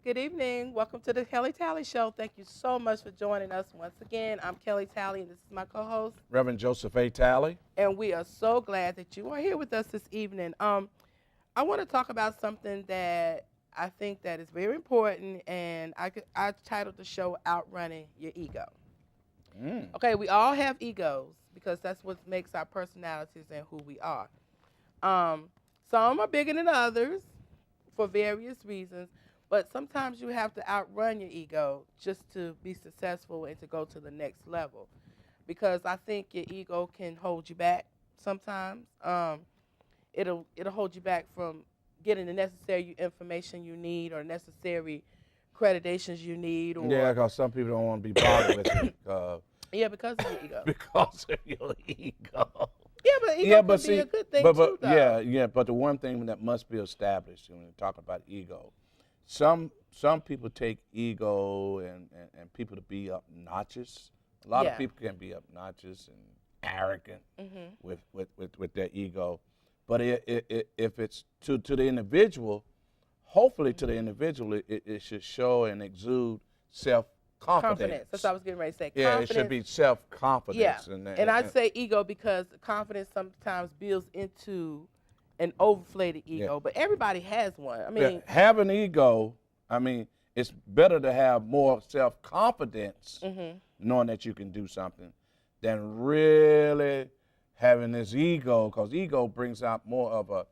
Good evening. Welcome to the Kelly Talley Show. Thank you so much for joining us once again. I'm Kelly Talley, and this is my co-host. Reverend Joseph A. Talley. And we are so glad that you are here with us this evening. I want to talk about something that I think that is very important, and I titled the show "Outrunning Your Ego." Okay, we all have egos because that's what makes our personalities and who we are. Some are bigger than others for various reasons. But sometimes you have to outrun your ego just to be successful and to go to the next level. Because I think your ego can hold you back sometimes. It'll hold you back from getting the necessary information you need or necessary accreditations you need. Or, Yeah, because some people don't want to be bothered with it. Yeah, because of your ego. Because of your ego. Yeah, but ego can be a good thing too, though. Yeah, but the one thing that must be established when we talk about ego, some people take ego and people to be obnoxious. A lot of people can be obnoxious and arrogant with their ego. But if it's to the individual, hopefully to the individual, it should show and exude self-confidence. That's what I was getting ready to say. Yeah, it should be self-confidence. Yeah, and I'd say ego because confidence sometimes builds into an overinflated ego, but everybody has one. I mean, have an ego. I mean, it's better to have more self-confidence, knowing that you can do something, than really having this ego, because ego brings out more of a.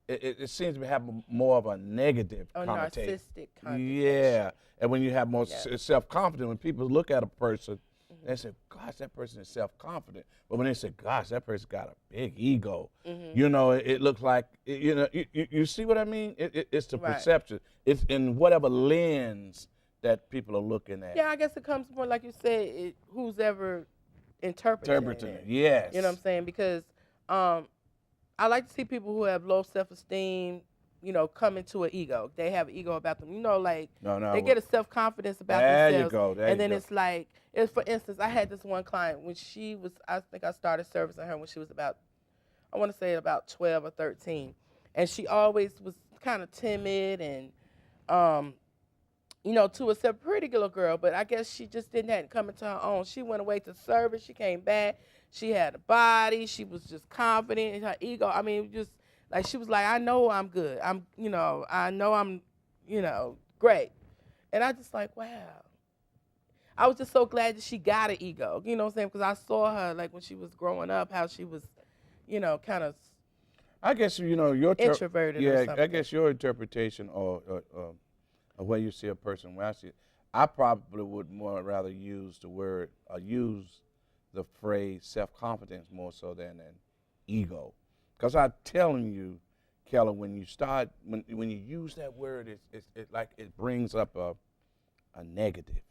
It seems to have more of a negative connotation. Narcissistic connotation. Yeah, and when you have more self-confidence, when people look at a person, they say, gosh, that person is self-confident. But when they say, gosh, that person got a big ego, you know, it looks like, you know, you see what I mean? It's the perception. It's in whatever lens that people are looking at. Yeah, I guess it comes more, like you said, who's ever interpreting it. Yes. You know what I'm saying? Because I like to see people who have low self-esteem, you know, come into an ego. They have an ego about them. You know, like they get a self-confidence about themselves. There you go. And then it's like, for instance, I had this one client when she was, I think I started servicing her when she was about, I want to say about 12 or 13. And she always was kind of timid and, you know, to a pretty little girl, but I guess she just hadn't come into her own. She went away to service. She came back. She had a body. She was just confident in her ego. I mean, just like she was like, I know I'm good. I know I'm, great. And I just like, wow. I was just so glad that she got an ego. You know what I'm saying? Because I saw her like when she was growing up, how she was, kind of. I guess your introverted. Or something. I guess your interpretation or where you see a person. When I probably would more rather use the word use the phrase self-confidence more so than an ego. Because I'm telling you, Kelly, when you use that word, it's like it brings up a negative.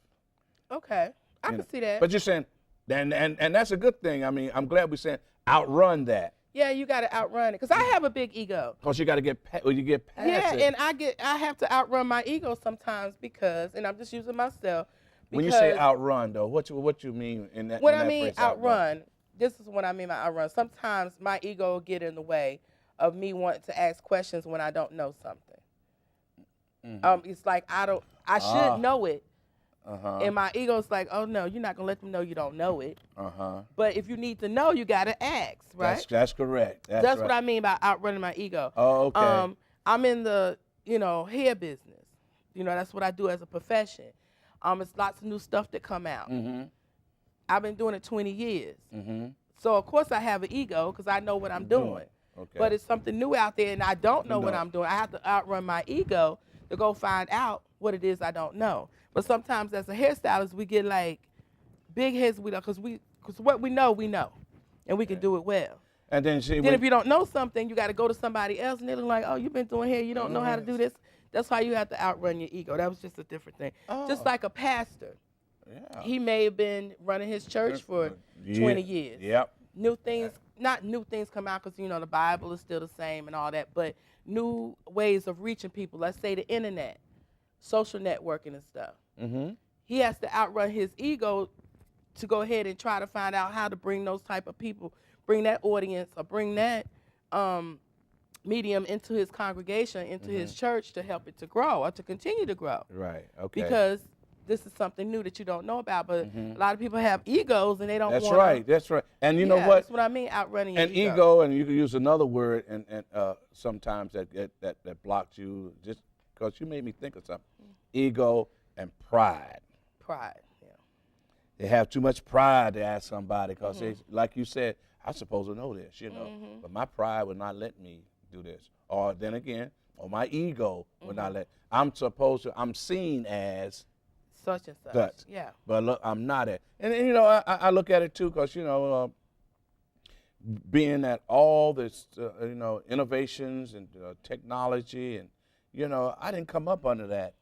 Okay, I can see that. But you're saying, and that's a good thing. I mean, I'm glad we're saying outrun that. Yeah, you got to outrun it. Because I have a big ego. Because you got to get past it. Yeah, and I have to outrun my ego sometimes because, and I'm just using myself. When you say outrun, though, what you mean in that? What I mean outrun. This is what I mean by outrun. Sometimes my ego will get in the way of me wanting to ask questions when I don't know something. It's like I should know it. And my ego's like, oh no, you're not gonna let them know you don't know it. But if you need to know, you gotta ask, right? That's correct. That's right. What I mean by outrunning my ego. Oh, okay. I'm in the hair business. That's what I do as a profession. It's lots of new stuff that come out. I've been doing it 20 years. So of course I have an ego because I know what I'm doing. Okay. But it's something new out there and I don't know what I'm doing. I have to outrun my ego to go find out what it is I don't know. But sometimes as a hairstylist, we get like big heads because what we know, and we can do it well. And then if you don't know something, you got to go to somebody else, and they're like, oh, you've been doing hair, you don't know how to do this. That's why you have to outrun your ego. That was just a different thing. Just like a pastor. Yeah. He may have been running his church for 20 years. Yep. Not new things come out because, the Bible is still the same and all that, but new ways of reaching people. Let's say the internet, social networking and stuff. He has to outrun his ego to go ahead and try to find out how to bring those type of people, bring that audience or bring that medium into his congregation, into his church to help it to grow or to continue to grow. Right. Okay. Because this is something new that you don't know about, but a lot of people have egos and they don't want to. That's right. That's right. And you know what? That's what I mean, outrunning An your ego, and you can use another word, and sometimes that blocks you, just because you made me think of something. Ego and pride. Pride, yeah. They have too much pride to ask somebody, because like you said, I'm supposed to know this, but my pride would not let me do this. Or then again, or my ego would not let. I'm seen as such and such. That. Yeah. But look, I'm not at. And I look at it too, because being at all this innovations and technology, and I didn't come up under that.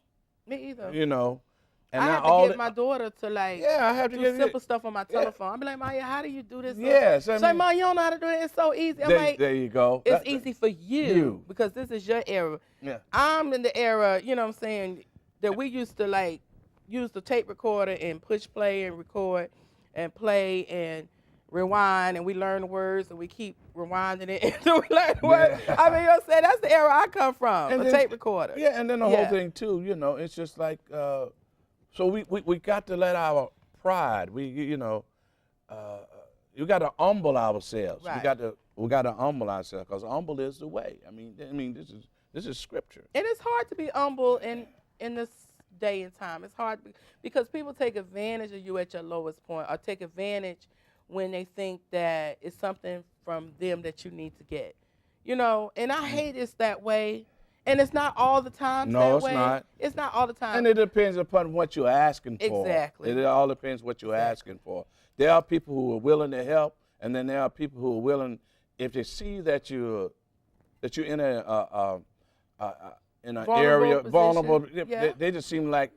Me either. And I have to get my daughter to I have to do simple stuff on my telephone. I'll be like, Maya, how do you do this? Yes. She's like, Maya, you don't know how to do it. It's so easy. I'm like, there you go. It's easy for you because this is your era. Yeah. I'm in the era, that we used to use the tape recorder and push play and record and play and rewind, and we learn the words and we keep rewinding it until we learn the words. I mean, that's the era I come from, and tape recorder. Yeah, and then the whole thing too, it's just like, so we got to let our pride, you got to humble ourselves. Right. We got to humble ourselves, because humble is the way. I mean, this is scripture. And it's hard to be humble in this day and time. It's hard because people take advantage of you at your lowest point, or take advantage when they think that it's something from them that you need to get. And I hate it's that way. And it's not all the time that way. No, it's not. It's not all the time. And it depends upon what you're asking for. Exactly. It all depends what you're asking for. There are people who are willing to help, and then there are people who are willing, if they see that you're in an area vulnerable, they just seem like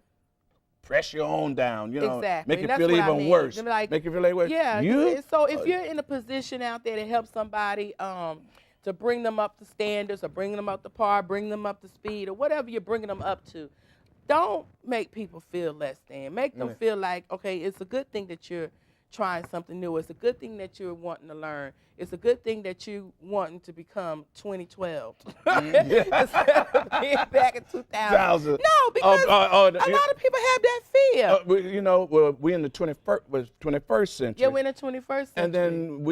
press you on down, exactly. Make it feel even worse. Like, make it feel like worse. Yeah. So if you're in a position out there to help somebody, to bring them up to standards, or bring them up to par, bring them up to speed, or whatever you're bringing them up to, don't make people feel less than. Make them feel like, okay, it's a good thing that you're trying something new. It's a good thing that you're wanting to learn. It's a good thing that you wanting to become 2012 instead of being back in 2000. No, because a lot of people have that fear. We're in the 21st century. Yeah, we're in the 21st century. And then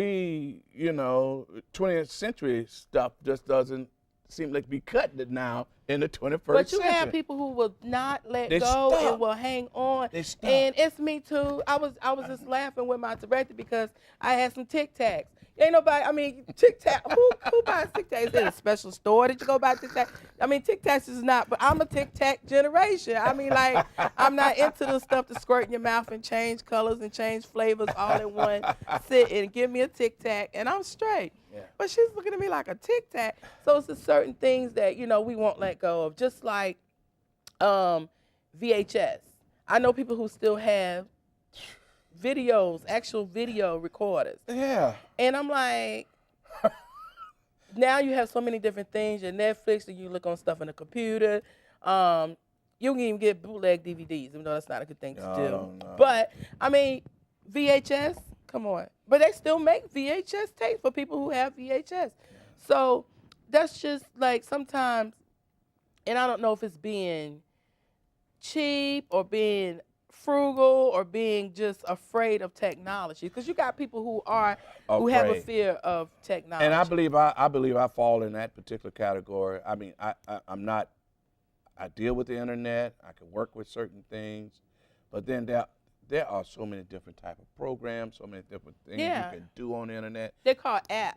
20th century stuff just doesn't seem like be cutting it now in the 21st century. But you have people who will not let go and will hang on. And it's me too. I was just laughing with my director because I had some Tic Tacs. Ain't nobody, Tic Tac, who buys Tic Tacs? Is it a special store that you go buy Tic Tac? Tic Tacs is not, but I'm a Tic Tac generation. I'm not into the stuff to squirt in your mouth and change colors and change flavors all in one. Sit and give me a Tic Tac and I'm straight. Yeah. But she's looking at me like a Tic Tac. So it's the certain things that, we won't let go of. Just like VHS. I know people who still have actual video recorders. Yeah. And I'm like, now you have so many different things. Your Netflix, and you look on stuff on the computer. You can even get bootleg DVDs, even though that's not a good thing to do. No. But, VHS, come on. But they still make VHS tapes for people who have VHS. Yeah. So that's just like sometimes, and I don't know if it's being cheap or being frugal or being just afraid of technology, because you got people who have a fear of technology. And I believe I fall in that particular category. I deal with the internet. I can work with certain things, but then there are so many different type of programs, so many different things you can do on the internet. They're called apps.